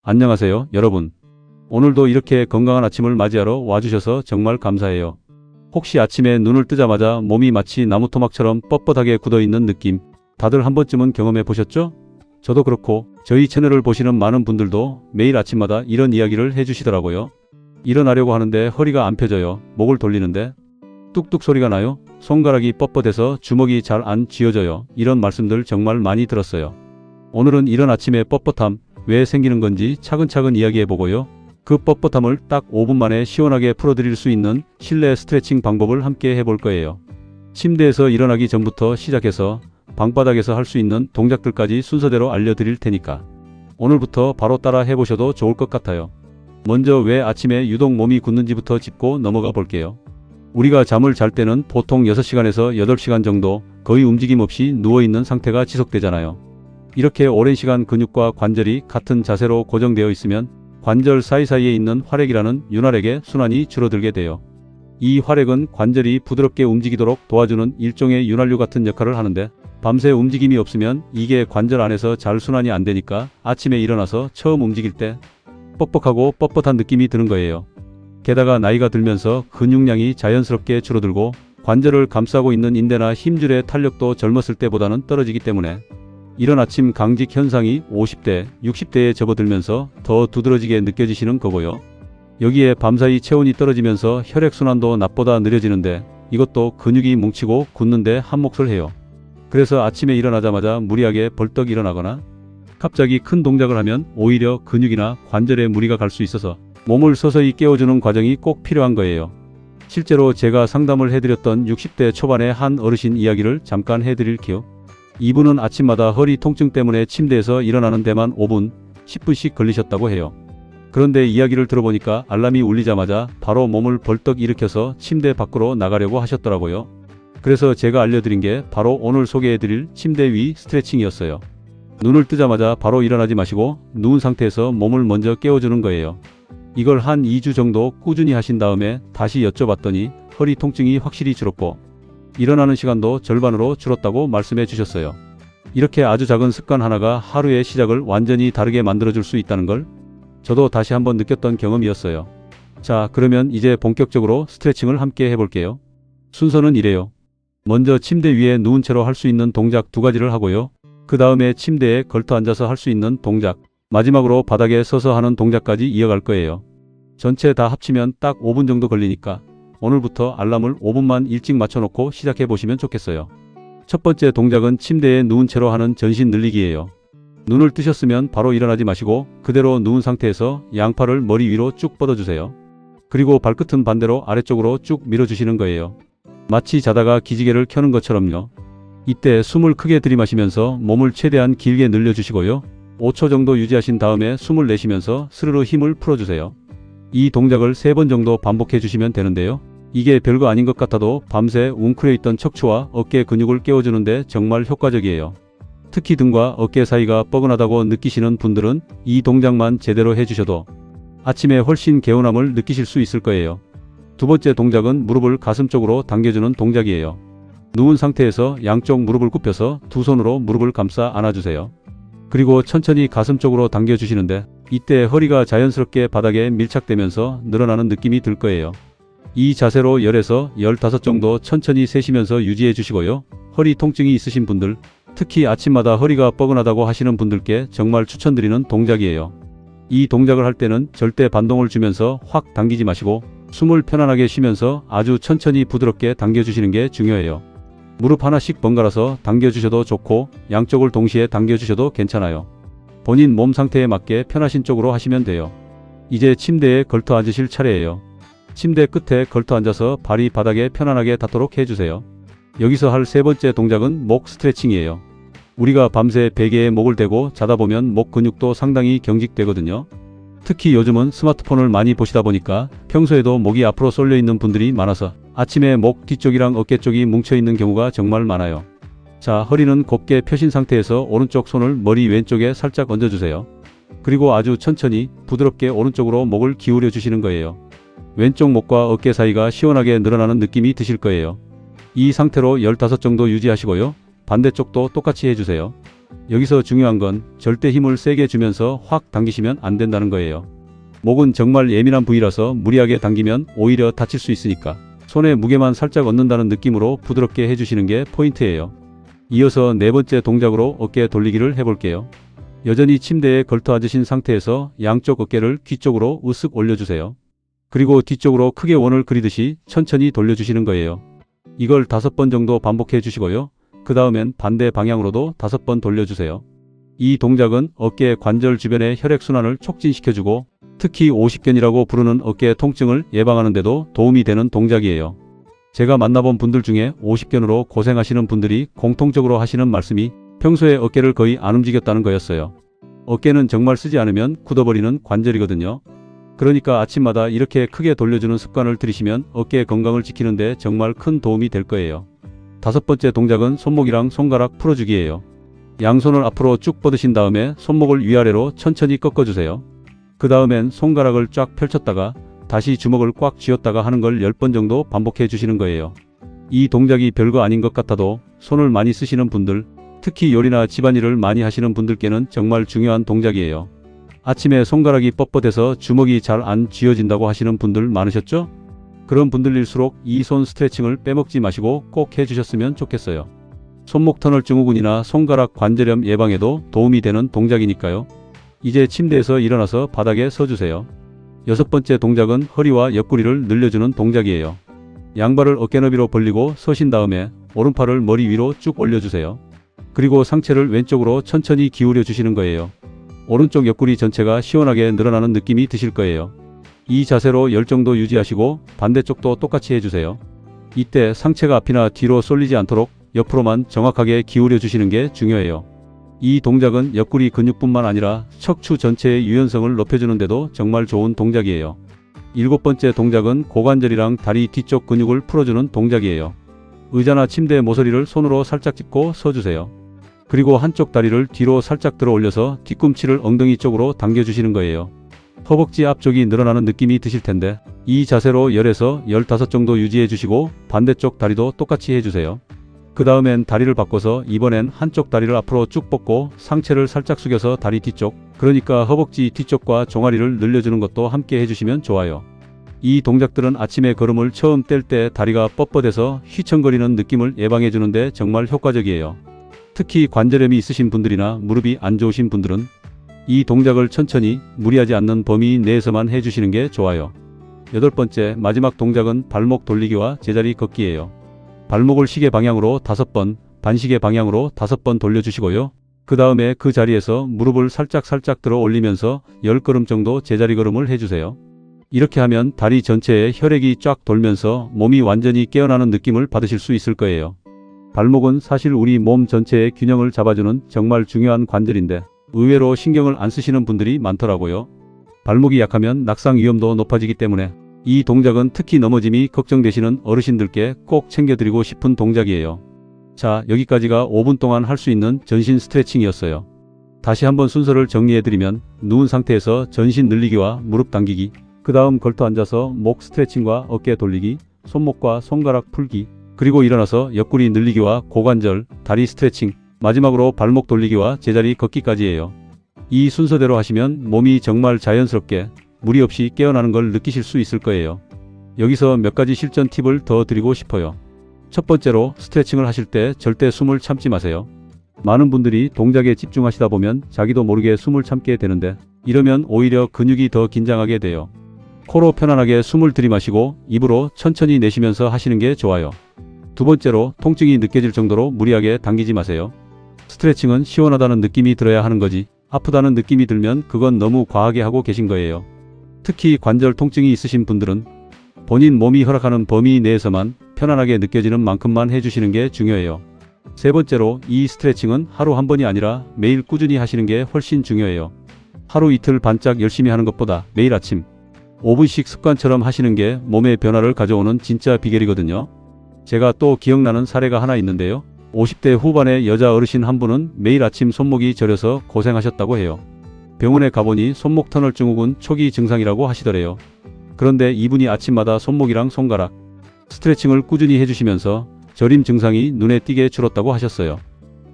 안녕하세요, 여러분. 오늘도 이렇게 건강한 아침을 맞이하러 와주셔서 정말 감사해요. 혹시 아침에 눈을 뜨자마자 몸이 마치 나무토막처럼 뻣뻣하게 굳어있는 느낌, 다들 한 번쯤은 경험해 보셨죠? 저도 그렇고 저희 채널을 보시는 많은 분들도 매일 아침마다 이런 이야기를 해주시더라고요. 일어나려고 하는데 허리가 안 펴져요. 목을 돌리는데 뚝뚝 소리가 나요. 손가락이 뻣뻣해서 주먹이 잘 안 쥐어져요. 이런 말씀들 정말 많이 들었어요. 오늘은 이런 아침의 뻣뻣함, 왜 생기는 건지 차근차근 이야기해 보고요. 그 뻣뻣함을 딱 5분 만에 시원하게 풀어드릴 수 있는 실내 스트레칭 방법을 함께 해볼 거예요. 침대에서 일어나기 전부터 시작해서 방바닥에서 할 수 있는 동작들까지 순서대로 알려드릴 테니까 오늘부터 바로 따라 해보셔도 좋을 것 같아요. 먼저 왜 아침에 유독 몸이 굳는지부터 짚고 넘어가 볼게요. 우리가 잠을 잘 때는 보통 6시간에서 8시간 정도 거의 움직임 없이 누워있는 상태가 지속되잖아요. 이렇게 오랜 시간 근육과 관절이 같은 자세로 고정되어 있으면 관절 사이사이에 있는 활액이라는 윤활액의 순환이 줄어들게 돼요. 이 활액은 관절이 부드럽게 움직이도록 도와주는 일종의 윤활유 같은 역할을 하는데 밤새 움직임이 없으면 이게 관절 안에서 잘 순환이 안 되니까 아침에 일어나서 처음 움직일 때 뻑뻑하고 뻣뻣한 느낌이 드는 거예요. 게다가 나이가 들면서 근육량이 자연스럽게 줄어들고 관절을 감싸고 있는 인대나 힘줄의 탄력도 젊었을 때보다는 떨어지기 때문에 이런 아침 강직 현상이 50대, 60대에 접어들면서 더 두드러지게 느껴지시는 거고요. 여기에 밤사이 체온이 떨어지면서 혈액순환도 낮보다 느려지는데 이것도 근육이 뭉치고 굳는데 한몫을 해요. 그래서 아침에 일어나자마자 무리하게 벌떡 일어나거나 갑자기 큰 동작을 하면 오히려 근육이나 관절에 무리가 갈 수 있어서 몸을 서서히 깨워주는 과정이 꼭 필요한 거예요. 실제로 제가 상담을 해드렸던 60대 초반의 한 어르신 이야기를 잠깐 해드릴게요. 이분은 아침마다 허리 통증 때문에 침대에서 일어나는 데만 5분, 10분씩 걸리셨다고 해요. 그런데 이야기를 들어보니까 알람이 울리자마자 바로 몸을 벌떡 일으켜서 침대 밖으로 나가려고 하셨더라고요. 그래서 제가 알려드린 게 바로 오늘 소개해드릴 침대 위 스트레칭이었어요. 눈을 뜨자마자 바로 일어나지 마시고 누운 상태에서 몸을 먼저 깨워주는 거예요. 이걸 한 2주 정도 꾸준히 하신 다음에 다시 여쭤봤더니 허리 통증이 확실히 줄었고 일어나는 시간도 절반으로 줄었다고 말씀해 주셨어요. 이렇게 아주 작은 습관 하나가 하루의 시작을 완전히 다르게 만들어줄 수 있다는 걸 저도 다시 한번 느꼈던 경험이었어요. 자, 그러면 이제 본격적으로 스트레칭을 함께 해볼게요. 순서는 이래요. 먼저 침대 위에 누운 채로 할 수 있는 동작 2가지를 하고요. 그 다음에 침대에 걸터 앉아서 할 수 있는 동작, 마지막으로 바닥에 서서 하는 동작까지 이어갈 거예요. 전체 다 합치면 딱 5분 정도 걸리니까 오늘부터 알람을 5분만 일찍 맞춰놓고 시작해 보시면 좋겠어요. 첫 번째 동작은 침대에 누운 채로 하는 전신 늘리기예요. 눈을 뜨셨으면 바로 일어나지 마시고 그대로 누운 상태에서 양팔을 머리 위로 쭉 뻗어주세요. 그리고 발끝은 반대로 아래쪽으로 쭉 밀어주시는 거예요. 마치 자다가 기지개를 켜는 것처럼요. 이때 숨을 크게 들이마시면서 몸을 최대한 길게 늘려주시고요. 5초 정도 유지하신 다음에 숨을 내쉬면서 스르르 힘을 풀어주세요. 이 동작을 3번 정도 반복해 주시면 되는데요. 이게 별거 아닌 것 같아도 밤새 웅크려 있던 척추와 어깨 근육을 깨워주는데 정말 효과적이에요. 특히 등과 어깨 사이가 뻐근하다고 느끼시는 분들은 이 동작만 제대로 해주셔도 아침에 훨씬 개운함을 느끼실 수 있을 거예요. 두 번째 동작은 무릎을 가슴 쪽으로 당겨주는 동작이에요. 누운 상태에서 양쪽 무릎을 굽혀서 두 손으로 무릎을 감싸 안아주세요. 그리고 천천히 가슴 쪽으로 당겨주시는데 이때 허리가 자연스럽게 바닥에 밀착되면서 늘어나는 느낌이 들 거예요. 이 자세로 10에서 15 정도 천천히 세시면서 유지해 주시고요. 허리 통증이 있으신 분들, 특히 아침마다 허리가 뻐근하다고 하시는 분들께 정말 추천드리는 동작이에요. 이 동작을 할 때는 절대 반동을 주면서 확 당기지 마시고 숨을 편안하게 쉬면서 아주 천천히 부드럽게 당겨주시는 게 중요해요. 무릎 하나씩 번갈아서 당겨주셔도 좋고 양쪽을 동시에 당겨주셔도 괜찮아요. 본인 몸 상태에 맞게 편하신 쪽으로 하시면 돼요. 이제 침대에 걸터 앉으실 차례예요. 침대 끝에 걸터 앉아서 발이 바닥에 편안하게 닿도록 해주세요. 여기서 할 3번째 동작은 목 스트레칭이에요. 우리가 밤새 베개에 목을 대고 자다 보면 목 근육도 상당히 경직되거든요. 특히 요즘은 스마트폰을 많이 보시다 보니까 평소에도 목이 앞으로 쏠려 있는 분들이 많아서 아침에 목 뒤쪽이랑 어깨 쪽이 뭉쳐 있는 경우가 정말 많아요. 자, 허리는 곱게 펴신 상태에서 오른쪽 손을 머리 왼쪽에 살짝 얹어주세요. 그리고 아주 천천히 부드럽게 오른쪽으로 목을 기울여 주시는 거예요. 왼쪽 목과 어깨 사이가 시원하게 늘어나는 느낌이 드실 거예요. 이 상태로 15 정도 유지하시고요. 반대쪽도 똑같이 해주세요. 여기서 중요한 건 절대 힘을 세게 주면서 확 당기시면 안 된다는 거예요. 목은 정말 예민한 부위라서 무리하게 당기면 오히려 다칠 수 있으니까 손의 무게만 살짝 얻는다는 느낌으로 부드럽게 해주시는 게 포인트예요. 이어서 네 번째 동작으로 어깨 돌리기를 해볼게요. 여전히 침대에 걸터 앉으신 상태에서 양쪽 어깨를 귀 쪽으로 으쓱 올려주세요. 그리고 뒤쪽으로 크게 원을 그리듯이 천천히 돌려주시는 거예요. 이걸 5번 정도 반복해 주시고요. 그 다음엔 반대 방향으로도 5번 돌려주세요. 이 동작은 어깨 관절 주변의 혈액순환을 촉진시켜주고 특히 오십견이라고 부르는 어깨 통증을 예방하는 데도 도움이 되는 동작이에요. 제가 만나본 분들 중에 오십견으로 고생하시는 분들이 공통적으로 하시는 말씀이 평소에 어깨를 거의 안 움직였다는 거였어요. 어깨는 정말 쓰지 않으면 굳어버리는 관절이거든요. 그러니까 아침마다 이렇게 크게 돌려주는 습관을 들이시면 어깨 건강을 지키는 데 정말 큰 도움이 될 거예요. 5번째 동작은 손목이랑 손가락 풀어주기예요. 양손을 앞으로 쭉 뻗으신 다음에 손목을 위아래로 천천히 꺾어주세요. 그 다음엔 손가락을 쫙 펼쳤다가 다시 주먹을 꽉 쥐었다가 하는 걸 10번 정도 반복해 주시는 거예요. 이 동작이 별거 아닌 것 같아도 손을 많이 쓰시는 분들, 특히 요리나 집안일을 많이 하시는 분들께는 정말 중요한 동작이에요. 아침에 손가락이 뻣뻣해서 주먹이 잘 안 쥐어진다고 하시는 분들 많으셨죠? 그런 분들일수록 이 손 스트레칭을 빼먹지 마시고 꼭 해주셨으면 좋겠어요. 손목 터널 증후군이나 손가락 관절염 예방에도 도움이 되는 동작이니까요. 이제 침대에서 일어나서 바닥에 서주세요. 6번째 동작은 허리와 옆구리를 늘려주는 동작이에요. 양발을 어깨 너비로 벌리고 서신 다음에 오른팔을 머리 위로 쭉 올려주세요. 그리고 상체를 왼쪽으로 천천히 기울여 주시는 거예요. 오른쪽 옆구리 전체가 시원하게 늘어나는 느낌이 드실 거예요. 이 자세로 10 정도 유지하시고 반대쪽도 똑같이 해주세요. 이때 상체가 앞이나 뒤로 쏠리지 않도록 옆으로만 정확하게 기울여 주시는 게 중요해요. 이 동작은 옆구리 근육뿐만 아니라 척추 전체의 유연성을 높여주는 데도 정말 좋은 동작이에요. 7번째 동작은 고관절이랑 다리 뒤쪽 근육을 풀어주는 동작이에요. 의자나 침대 모서리를 손으로 살짝 짚고 서주세요. 그리고 한쪽 다리를 뒤로 살짝 들어 올려서 뒤꿈치를 엉덩이 쪽으로 당겨주시는 거예요. 허벅지 앞쪽이 늘어나는 느낌이 드실 텐데 이 자세로 10에서 15 정도 유지해 주시고 반대쪽 다리도 똑같이 해주세요. 그 다음엔 다리를 바꿔서 이번엔 한쪽 다리를 앞으로 쭉 뻗고 상체를 살짝 숙여서 다리 뒤쪽, 그러니까 허벅지 뒤쪽과 종아리를 늘려주는 것도 함께 해주시면 좋아요. 이 동작들은 아침에 걸음을 처음 뗄 때 다리가 뻣뻣해서 휘청거리는 느낌을 예방해 주는데 정말 효과적이에요. 특히 관절염이 있으신 분들이나 무릎이 안 좋으신 분들은 이 동작을 천천히 무리하지 않는 범위 내에서만 해주시는 게 좋아요. 8번째 마지막 동작은 발목 돌리기와 제자리 걷기예요. 발목을 시계 방향으로 5번, 반시계 방향으로 5번 돌려주시고요. 그 다음에 그 자리에서 무릎을 살짝 들어 올리면서 10걸음 정도 제자리 걸음을 해주세요. 이렇게 하면 다리 전체에 혈액이 쫙 돌면서 몸이 완전히 깨어나는 느낌을 받으실 수 있을 거예요. 발목은 사실 우리 몸 전체의 균형을 잡아주는 정말 중요한 관절인데 의외로 신경을 안 쓰시는 분들이 많더라고요. 발목이 약하면 낙상 위험도 높아지기 때문에 이 동작은 특히 넘어짐이 걱정되시는 어르신들께 꼭 챙겨드리고 싶은 동작이에요. 자, 여기까지가 5분 동안 할 수 있는 전신 스트레칭이었어요. 다시 한번 순서를 정리해드리면 누운 상태에서 전신 늘리기와 무릎 당기기, 그 다음 걸터 앉아서 목 스트레칭과 어깨 돌리기, 손목과 손가락 풀기, 그리고 일어나서 옆구리 늘리기와 고관절, 다리 스트레칭, 마지막으로 발목 돌리기와 제자리 걷기까지예요. 이 순서대로 하시면 몸이 정말 자연스럽게 무리 없이 깨어나는 걸 느끼실 수 있을 거예요. 여기서 몇 가지 실전 팁을 더 드리고 싶어요. 첫 번째로 스트레칭을 하실 때 절대 숨을 참지 마세요. 많은 분들이 동작에 집중하시다 보면 자기도 모르게 숨을 참게 되는데 이러면 오히려 근육이 더 긴장하게 돼요. 코로 편안하게 숨을 들이마시고 입으로 천천히 내쉬면서 하시는 게 좋아요. 두 번째로 통증이 느껴질 정도로 무리하게 당기지 마세요. 스트레칭은 시원하다는 느낌이 들어야 하는 거지 아프다는 느낌이 들면 그건 너무 과하게 하고 계신 거예요. 특히 관절 통증이 있으신 분들은 본인 몸이 허락하는 범위 내에서만 편안하게 느껴지는 만큼만 해주시는 게 중요해요. 세 번째로 이 스트레칭은 하루 한 번이 아니라 매일 꾸준히 하시는 게 훨씬 중요해요. 하루 이틀 반짝 열심히 하는 것보다 매일 아침 5분씩 습관처럼 하시는 게 몸의 변화를 가져오는 진짜 비결이거든요. 제가 또 기억나는 사례가 하나 있는데요. 50대 후반의 여자 어르신 한 분은 매일 아침 손목이 저려서 고생하셨다고 해요. 병원에 가보니 손목 터널 증후군 초기 증상이라고 하시더래요. 그런데 이분이 아침마다 손목이랑 손가락 스트레칭을 꾸준히 해주시면서 저림 증상이 눈에 띄게 줄었다고 하셨어요.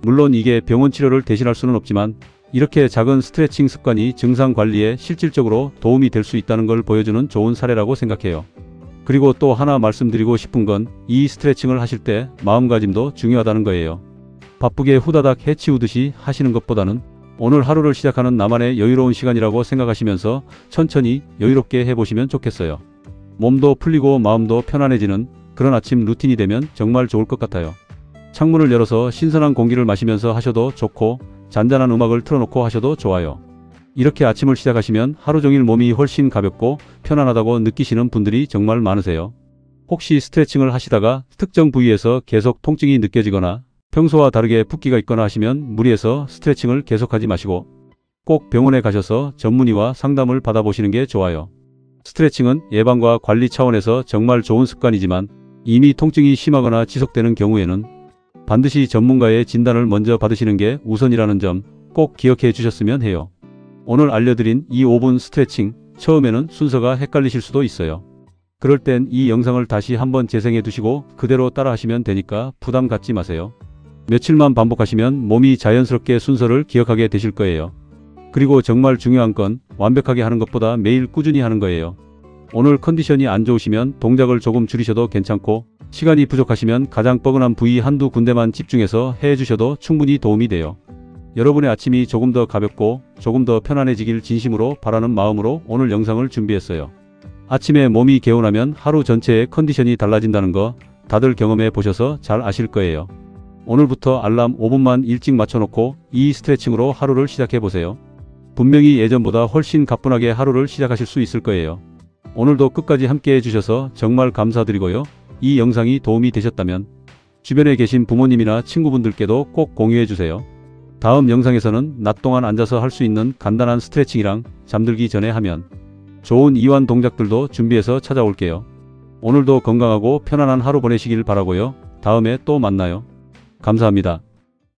물론 이게 병원 치료를 대신할 수는 없지만 이렇게 작은 스트레칭 습관이 증상 관리에 실질적으로 도움이 될 수 있다는 걸 보여주는 좋은 사례라고 생각해요. 그리고 또 하나 말씀드리고 싶은 건 이 스트레칭을 하실 때 마음가짐도 중요하다는 거예요. 바쁘게 후다닥 해치우듯이 하시는 것보다는 오늘 하루를 시작하는 나만의 여유로운 시간이라고 생각하시면서 천천히 여유롭게 해보시면 좋겠어요. 몸도 풀리고 마음도 편안해지는 그런 아침 루틴이 되면 정말 좋을 것 같아요. 창문을 열어서 신선한 공기를 마시면서 하셔도 좋고 잔잔한 음악을 틀어놓고 하셔도 좋아요. 이렇게 아침을 시작하시면 하루 종일 몸이 훨씬 가볍고 편안하다고 느끼시는 분들이 정말 많으세요. 혹시 스트레칭을 하시다가 특정 부위에서 계속 통증이 느껴지거나 평소와 다르게 붓기가 있거나 하시면 무리해서 스트레칭을 계속하지 마시고 꼭 병원에 가셔서 전문의와 상담을 받아보시는 게 좋아요. 스트레칭은 예방과 관리 차원에서 정말 좋은 습관이지만 이미 통증이 심하거나 지속되는 경우에는 반드시 전문가의 진단을 먼저 받으시는 게 우선이라는 점 꼭 기억해 주셨으면 해요. 오늘 알려드린 이 5분 스트레칭, 처음에는 순서가 헷갈리실 수도 있어요. 그럴 땐 이 영상을 다시 한번 재생해 두시고 그대로 따라 하시면 되니까 부담 갖지 마세요. 며칠만 반복하시면 몸이 자연스럽게 순서를 기억하게 되실 거예요. 그리고 정말 중요한 건 완벽하게 하는 것보다 매일 꾸준히 하는 거예요. 오늘 컨디션이 안 좋으시면 동작을 조금 줄이셔도 괜찮고 시간이 부족하시면 가장 뻐근한 부위 한두 군데만 집중해서 해주셔도 충분히 도움이 돼요. 여러분의 아침이 조금 더 가볍고 조금 더 편안해지길 진심으로 바라는 마음으로 오늘 영상을 준비했어요. 아침에 몸이 개운하면 하루 전체의 컨디션이 달라진다는 거 다들 경험해 보셔서 잘 아실 거예요. 오늘부터 알람 5분만 일찍 맞춰놓고 이 스트레칭으로 하루를 시작해 보세요. 분명히 예전보다 훨씬 가뿐하게 하루를 시작하실 수 있을 거예요. 오늘도 끝까지 함께 해주셔서 정말 감사드리고요. 이 영상이 도움이 되셨다면 주변에 계신 부모님이나 친구분들께도 꼭 공유해 주세요. 다음 영상에서는 낮 동안 앉아서 할 수 있는 간단한 스트레칭이랑 잠들기 전에 하면 좋은 이완 동작들도 준비해서 찾아올게요. 오늘도 건강하고 편안한 하루 보내시길 바라고요. 다음에 또 만나요. 감사합니다.